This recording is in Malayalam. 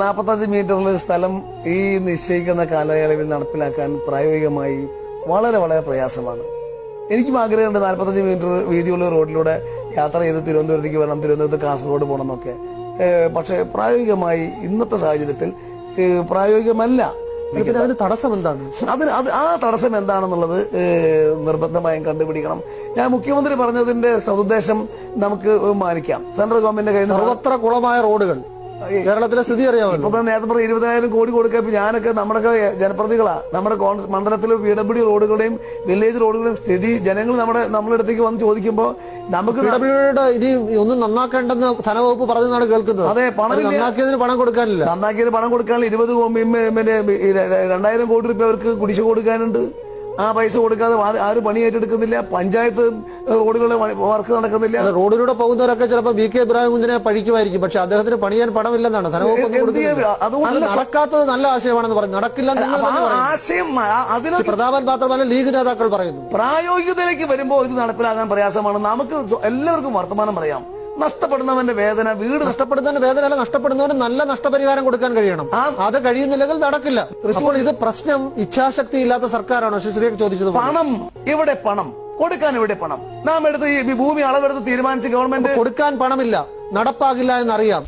45 മീറ്ററിൽ സ്ഥലം ഈ നിശ്ചയിക്കുന്ന കാലയളവിൽ നടപ്പിലാക്കാൻ പ്രായോഗികമായി വളരെ വളരെ പ്രയാസമാണ്. എനിക്കും ആഗ്രഹമുണ്ട് 45 മീറ്റർ വീതിയുള്ള റോഡിലൂടെ യാത്ര ചെയ്ത് തിരുവനന്തപുരത്തേക്ക് വരണം, തിരുവനന്തപുരത്ത് കാസർഗോഡ് പോകണം എന്നൊക്കെ. പക്ഷെ പ്രായോഗികമായി ഇന്നത്തെ സാഹചര്യത്തിൽ പ്രായോഗികമല്ല. അതിന് തടസ്സം എന്താണ്? ആ തടസ്സം എന്താണെന്നുള്ളത് നിർബന്ധമായും കണ്ടുപിടിക്കണം. ഞാൻ മുഖ്യമന്ത്രി പറഞ്ഞതിന്റെ സതുദ്ദേശം നമുക്ക് മാനിക്കാം. സെൻട്രൽ ഗവൺമെന്റിന്റെ കയ്യിൽ സർവത്ര കുളമായ റോഡുകൾ കേരളത്തിലെ സ്ഥിതി അറിയാമല്ലോ. ഇപ്പൊ നേരത്തെ 20,000 കോടി കൊടുക്കുക. ഇപ്പൊ ഞാനൊക്കെ നമ്മുടെ ജനപ്രതികളാ. നമ്മുടെ മണ്ഡലത്തിൽ PWD റോഡുകളുടെയും വില്ലേജ് റോഡുകളുടെയും സ്ഥിതി ജനങ്ങൾ നമ്മുടെ അടുത്തേക്ക് വന്ന് ചോദിക്കുമ്പോൾ നമുക്ക് ഇനി ഒന്നും നന്നാക്കേണ്ടെന്ന് ധനവകുപ്പ് പറഞ്ഞാണ് കേൾക്കുന്നത്. അതെ, നന്നാക്കിയതിന് പണം കൊടുക്കാനില്ല. 2,000 കോടി രൂപ അവർക്ക് കുടിശ്ശിക കൊടുക്കാനുണ്ട്. ആ പൈസ കൊടുക്കാതെ ആരും പണി ഏറ്റെടുക്കുന്നില്ല. പഞ്ചായത്ത് റോഡുകളുടെ വർക്ക് നടക്കുന്നില്ല. റോഡിലൂടെ പോകുന്നവരൊക്കെ ചിലപ്പോൾ VK ഇബ്രാഹിം കുഞ്ഞിനെ പഴിക്കുമായിരിക്കും. പക്ഷെ അദ്ദേഹത്തിന് പണിയാൻ പണമില്ലെന്നാണ് ധനവകുപ്പ്. നടക്കാത്തത് നല്ല ആശയമാണെന്ന് പറഞ്ഞു. നടക്കില്ല ആശയം. അതിന് പ്രതാപൻ മാത്രമല്ല ലീഗ് നേതാക്കൾ പറയുന്നു. പ്രായോഗികതയിലേക്ക് വരുമ്പോൾ ഇത് നടപ്പിലാക്കാൻ പ്രയാസമാണ്. നമുക്ക് എല്ലാവർക്കും വർത്തമാനം പറയാം. നഷ്ടപ്പെടുന്നവന്റെ വേദന, വീട് നഷ്ടപ്പെടുന്നവന്റെ വേദന അല്ല, നഷ്ടപ്പെടുന്നവന് നല്ല നഷ്ടപരിഹാരം കൊടുക്കാൻ കഴിയണം. അത് കഴിയുന്നില്ലെങ്കിൽ നടക്കില്ല. അപ്പോൾ ഇത് പ്രശ്നം ഇച്ഛാശക്തി ഇല്ലാത്ത സർക്കാരാണോ? ശ്രീശ്രീക്ക് ചോദിച്ചത്. പണം ഇവിടെ, പണം കൊടുക്കാൻ ഇവിടെ പണം. നാം എടുത്ത് ഈ ഭൂമി അളവെടുത്ത് തീരുമാനിച്ച് ഗവൺമെന്റ് കൊടുക്കാൻ പണമില്ല, നടപ്പാകില്ല എന്നറിയാം.